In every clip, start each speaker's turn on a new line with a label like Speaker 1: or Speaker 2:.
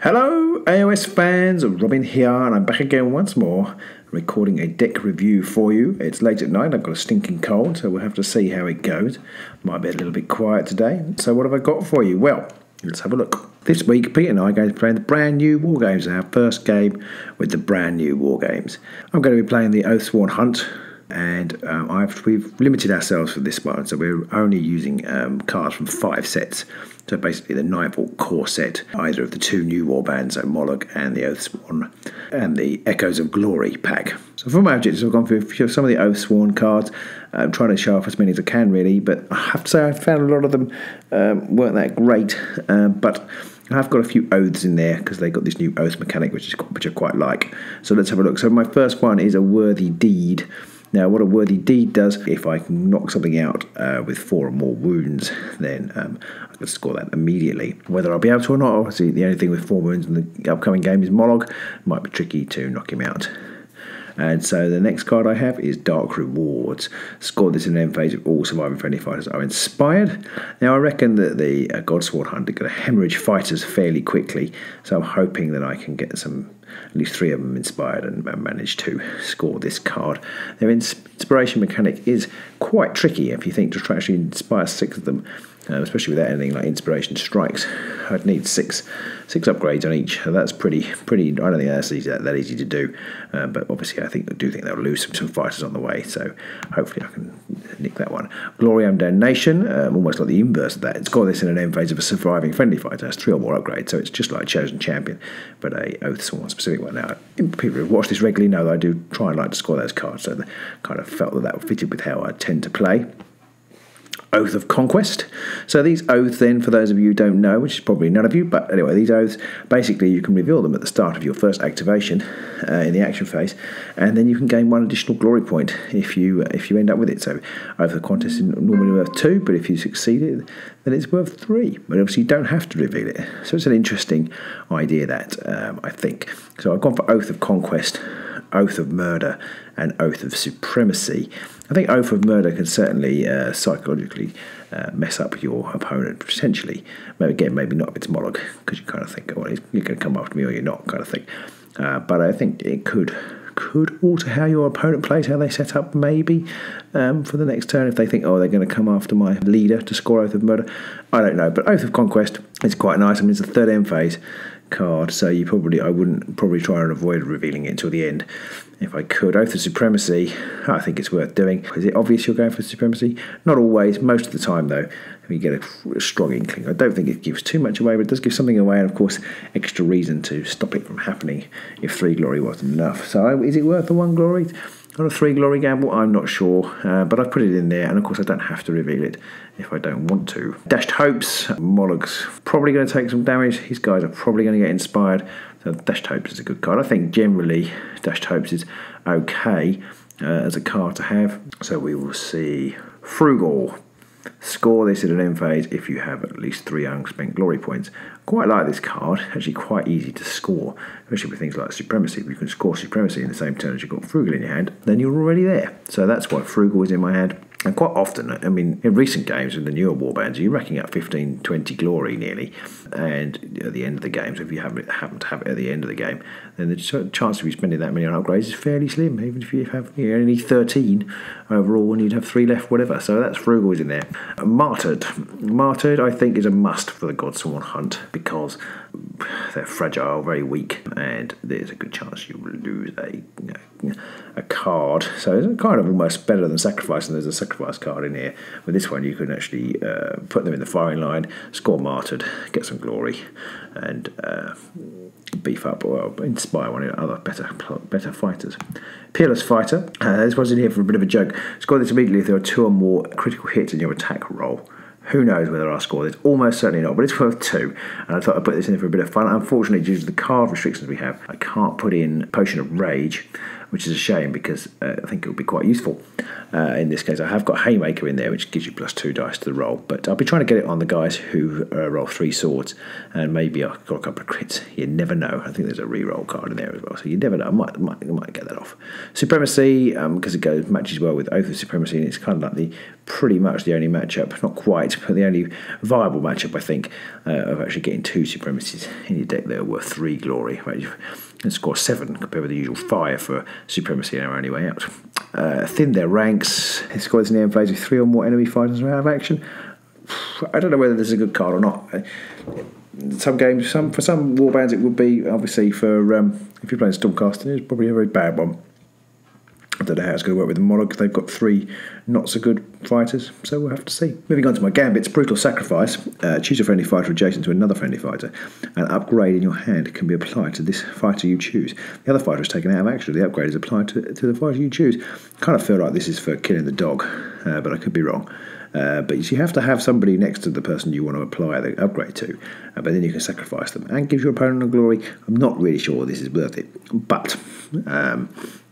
Speaker 1: Hello AOS fans, Robin here, and I'm back again once more, recording a deck review for you. It's late at night, I've got a stinking cold, so we'll have to see how it goes. Might be a little bit quiet today. So what have I got for you? Well, let's have a look. This week, Pete and I are going to play the brand new Wargames, our first game with the brand new Wargames. I'm going to be playing the Godsworn Hunt, and we've limited ourselves for this one, so we're only using cards from 5 sets. So basically the Nightvault core set, either of the 2 new warbands, so Moloch and the Godsworn, and the Echoes of Glory pack. So for my objectives, I've gone through some of the Godsworn cards, trying to show off as many as I can really, but I have to say I found a lot of them weren't that great, but I have got a few oaths in there because they got this new oath mechanic which I quite like. So let's have a look. So my first one is a worthy deed. Now, what a worthy deed does, if I can knock something out with 4 or more wounds, then I can score that immediately. Whether I'll be able to or not, obviously the only thing with 4 wounds in the upcoming game is Moloch. Might be tricky to knock him out. And so the next card I have is Dark Rewards. Score this in an end phase if all surviving friendly fighters are inspired. Now I reckon that the Godsworn Hunt are going to hemorrhage fighters fairly quickly, so I'm hoping that I can get at least 3 of them inspired and manage to score this card. Their inspiration mechanic is quite tricky if you think to try actually inspire 6 of them. Especially without anything like inspiration strikes, I'd need six upgrades on each. So that's pretty. I don't think that's that easy to do, but obviously I do think they'll lose some fighters on the way. So hopefully I can nick that one. Glory and Damnation, almost like the inverse of that. It's got this in an end phase of a surviving friendly fighter. Has 3 or more upgrades, so it's just like Chosen Champion, but a Godsworn specific one. Now, people who watch this regularly know that I do try and like to score those cards, so I kind of felt that fitted with how I tend to play. Oath of Conquest. So these oaths then, for those of you who don't know, which is probably none of you, but anyway, these oaths, basically you can reveal them at the start of your first activation in the action phase, and then you can gain 1 additional glory point if you end up with it. So Oath of Conquest is normally worth 2, but if you succeed it, then it's worth 3. But obviously you don't have to reveal it. So it's an interesting idea that, I think. So I've gone for Oath of Conquest, Oath of Murder, and Oath of Supremacy. I think Oath of Murder can certainly psychologically mess up your opponent, potentially. Maybe not if it's Moloch, because you kind of think, well, you're going to come after me or you're not, kind of thing. But I think it could alter how your opponent plays, how they set up, maybe, for the next turn. If they think, oh, they're going to come after my leader to score Oath of Murder. I don't know, but Oath of Conquest is quite nice. I mean, it's a 3rd end phase card, so I wouldn't probably try and avoid revealing it until the end if I could. Oath of Supremacy, I think it's worth doing. Is it obvious you're going for Supremacy? Not always. Most of the time though, you get a strong inkling. I don't think it gives too much away, but it does give something away, and of course extra reason to stop it from happening if 3 glory wasn't enough. So is it worth the 1 glory on a 3 glory gamble? I'm not sure, but I've put it in there, and of course I don't have to reveal it if I don't want to. Dashed Hopes, Moloch's probably going to take some damage. His guys are probably going to get inspired, so Dashed Hopes is a good card. I think generally Dashed Hopes is okay as a card to have. So we will see Frugal. Score this in an end phase if you have at least 3 unspent glory points. Quite like this card, actually quite easy to score, especially with things like Supremacy. If you can score Supremacy in the same turn as you've got Frugal in your hand, then you're already there. So that's why Frugal is in my hand. And quite often, I mean, in recent games, in the newer warbands, you're racking up 15, 20 glory nearly. And at the end of the game, so if you happen to have it at the end of the game, then the chance of you spending that many on upgrades is fairly slim, even if you have only 13 overall and you'd have 3 left, whatever. So that's Frugal is in there. Martyred, I think, is a must for the Godsworn Hunt because they're fragile, very weak, and there's a good chance you will lose a card. So it's kind of almost better than Sacrifice, and there's a Sacrifice card in here. With this one, you can actually put them in the firing line, score Martyred, get some glory, and beef up or inspire one of the other better fighters. Peerless Fighter. This one's in here for a bit of a joke. Score this immediately if there are 2 or more critical hits in your attack roll. Who knows whether I'll score this? Almost certainly not, but it's worth 2. And I thought I'd put this in for a bit of fun. Unfortunately, due to the card restrictions we have, I can't put in Potion of Rage, which is a shame because I think it would be quite useful. In this case, I have got Haymaker in there, which gives you +2 dice to the roll, but I'll be trying to get it on the guys who roll 3 swords, and maybe I've got a couple of crits. You never know. I think there's a reroll card in there as well, so you never know. I might get that off. Supremacy, because it matches well with Oath of Supremacy, and it's kind of like pretty much the only matchup, not quite, but the only viable matchup, I think, of actually getting 2 Supremacies in your deck that are worth 3 glory. Right? You can score 7 compared with the usual 5 for Supremacy in our only way out. Thin their ranks. It scores in the phase with 3 or more enemy fighters are out of action. I don't know whether this is a good card or not. Some games, for some warbands, it would be. Obviously, for if you're playing Stormcasting, it's probably a very bad one. I don't know how it's going to work with the Monarch. They've got 3 not so good fighters, so we'll have to see. Moving on to my gambits. Brutal Sacrifice. Choose a friendly fighter adjacent to another friendly fighter. An upgrade in your hand can be applied to this fighter you choose. The other fighter is taken out of action. The upgrade is applied to the fighter you choose. Kind of feel like this is for killing the dog, but I could be wrong. But you have to have somebody next to the person you want to apply the upgrade to, but then you can sacrifice them and give your opponent a glory. I'm not really sure this is worth it, but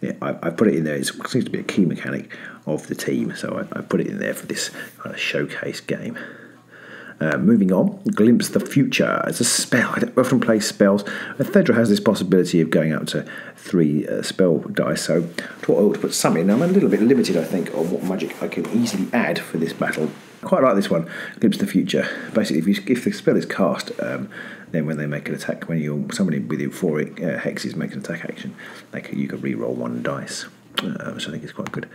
Speaker 1: yeah, I put it in there. It seems to be a key mechanic of the team, so I put it in there for this kind of showcase game. Moving on, Glimpse the Future. It's a spell. I don't often play spells. Thedra has this possibility of going up to 3 spell dice, so I thought I ought to put some in. I'm a little bit limited, I think, on what magic I can easily add for this battle. Quite like this one, Glimpse the Future. Basically, if the spell is cast, then when they make an attack, when somebody within 4 hexes make an attack action, you can re-roll 1 dice. Which I think is quite good.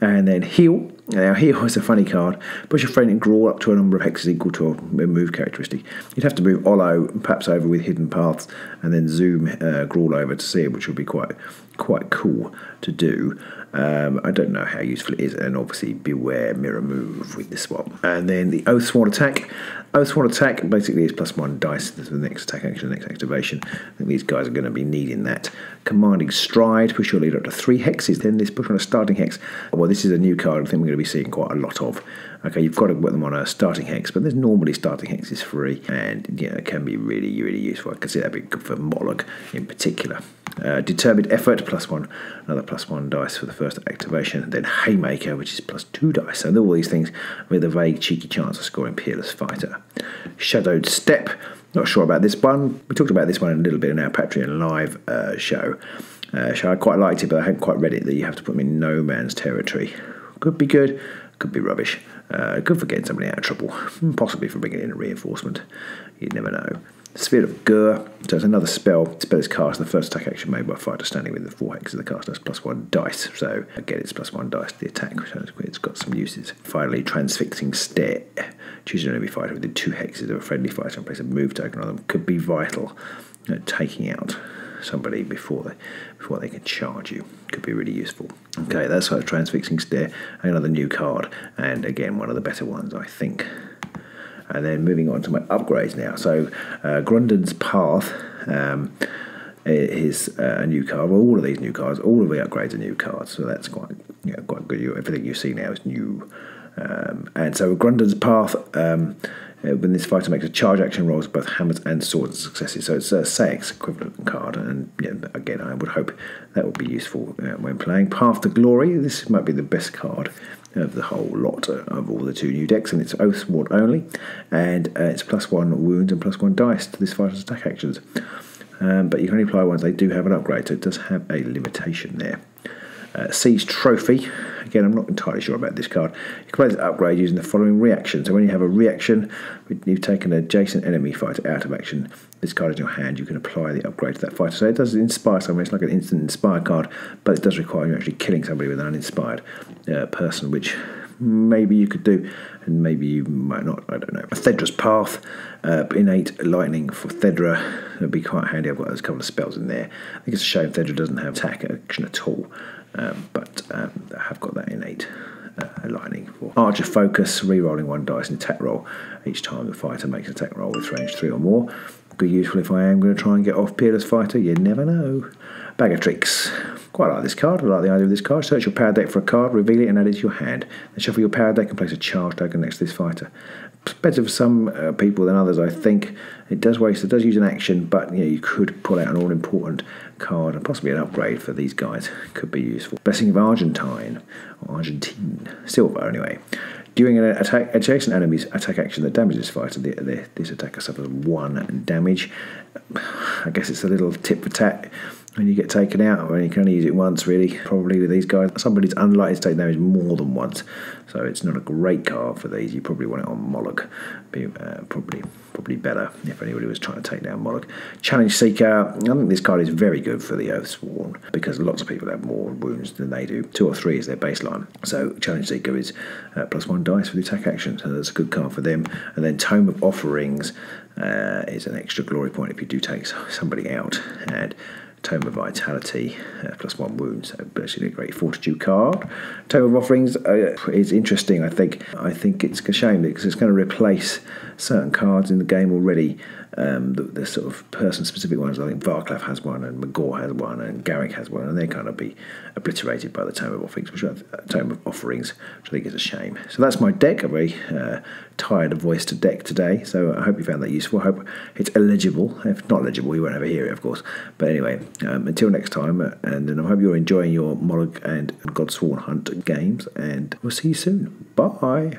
Speaker 1: And then Heal. Now, Heal is a funny card. Push a friend and Grawl up to a number of hexes equal to a move characteristic. You'd have to move Ollo perhaps over with Hidden Paths, and then zoom Grawl over to see it, which would be quite cool to do. I don't know how useful it is, and obviously beware Mirror Move with this one. And then the Oathsworn Attack. Oathsworn Attack basically is +1 dice to the next attack action, the next activation. I think these guys are going to be needing that. Commanding Stride, push your leader up to 3 hexes, then this push on a starting hex. Well, this is a new card I think we're going to be seeing quite a lot of. Okay, you've got to put them on a starting hex, but there's normally starting hexes free, and it can be really, really useful. I can see that being good for Moloch in particular. Determined Effort, +1, another +1 dice for the first activation. Then Haymaker, which is +2 dice. So all these things with a vague, cheeky chance of scoring Peerless Fighter. Shadowed Step, not sure about this one. We talked about this one a little bit in our Patreon live show. I quite liked it, but I hadn't quite read it, that you have to put them in no man's territory. Could be good, could be rubbish. Good for getting somebody out of trouble, possibly for bringing in a reinforcement. You never know. Sphere of Gur, so it's another spell. Spell is cast. The first attack action made by a fighter standing within the 4 hexes of the cast has +1 dice. So again, it's +1 dice to the attack. So it's got some uses. Finally, Transfixing Stare. Choose an enemy fighter within 2 hexes of a friendly fighter and place a move token on them. Could be vital. Taking out somebody before they can charge you. Could be really useful. Okay, that's like Transfixing Stare. Another new card, and again one of the better ones, I think. And then moving on to my upgrades now. So Grundon's Path is a new card. Well, all of these new cards, all of the upgrades are new cards, so that's quite good. Everything you see now is new. And so Grundon's Path, when this fighter makes a charge action, rolls both hammers and swords and successes. So it's a Saix equivalent card, and again, I would hope that would be useful when playing. Path to Glory, this might be the best card of the whole lot of all the 2 new decks, and it's Oathsworn only, and it's +1 wounds and +1 dice to this fighter's attack actions. But you can only apply once they do have an upgrade, so it does have a limitation there. Siege Trophy. Again, I'm not entirely sure about this card. You can play this upgrade using the following reaction. So when you have a reaction, you've taken an adjacent enemy fighter out of action. This card is in your hand. You can apply the upgrade to that fighter. So it does inspire someone. It's like an instant inspire card, but it does require you actually killing somebody with an uninspired person, which maybe you could do, and maybe you might not. I don't know. Thedra's Path, innate lightning for Thedra. It'd be quite handy. I've got those couple of spells in there. I think it's a shame Thedra doesn't have attack action at all. But I have got that innate lightning for Archer Focus, re-rolling 1 dice in attack roll each time the fighter makes an attack roll with range 3 or more. Could be useful if I am going to try and get off Peerless Fighter, you never know. Bag of Tricks. Quite like this card. I like the idea of this card. Search your power deck for a card, reveal it and add it to your hand. Then shuffle your power deck and place a charge token next to this fighter. It's better for some people than others, I think. It does use an action, but you could pull out an all-important card and possibly an upgrade for these guys. Could be useful. Blessing of Argentine, or Argentine, silver anyway. During an attack, adjacent enemy's attack action that damages fighter, this attacker suffers 1 damage. I guess it's a little tit for tat when you get taken out. You can only use it once, really. Probably with these guys, somebody's unlikely to take damage more than once, so it's not a great card for these. You probably want it on Moloch. Be probably better if anybody was trying to take down Moloch. Challenge Seeker. I think this card is very good for the Oathsworn because lots of people have more wounds than they do. 2 or 3 is their baseline. So Challenge Seeker is +1 dice for the attack action, so that's a good card for them. And then Tome of Offerings is an extra glory point if you do take somebody out. And Tome of Vitality, +1 wounds, so basically a great Fortitude card. Tome of Offerings is interesting, I think. I think it's a shame because it's going to replace certain cards in the game already. The sort of person-specific ones, I think Varclav has one, and Magor has one, and Garrick has one, and they're kind of be obliterated by the Tome of Offerings, which I think is a shame. So that's my deck. I'm very tired of voiced deck today, so I hope you found that useful. I hope it's eligible. If not eligible, you won't ever hear it, of course. But anyway, until next time, and then I hope you're enjoying your Moloch and Godsworn Hunt games, and we'll see you soon. Bye.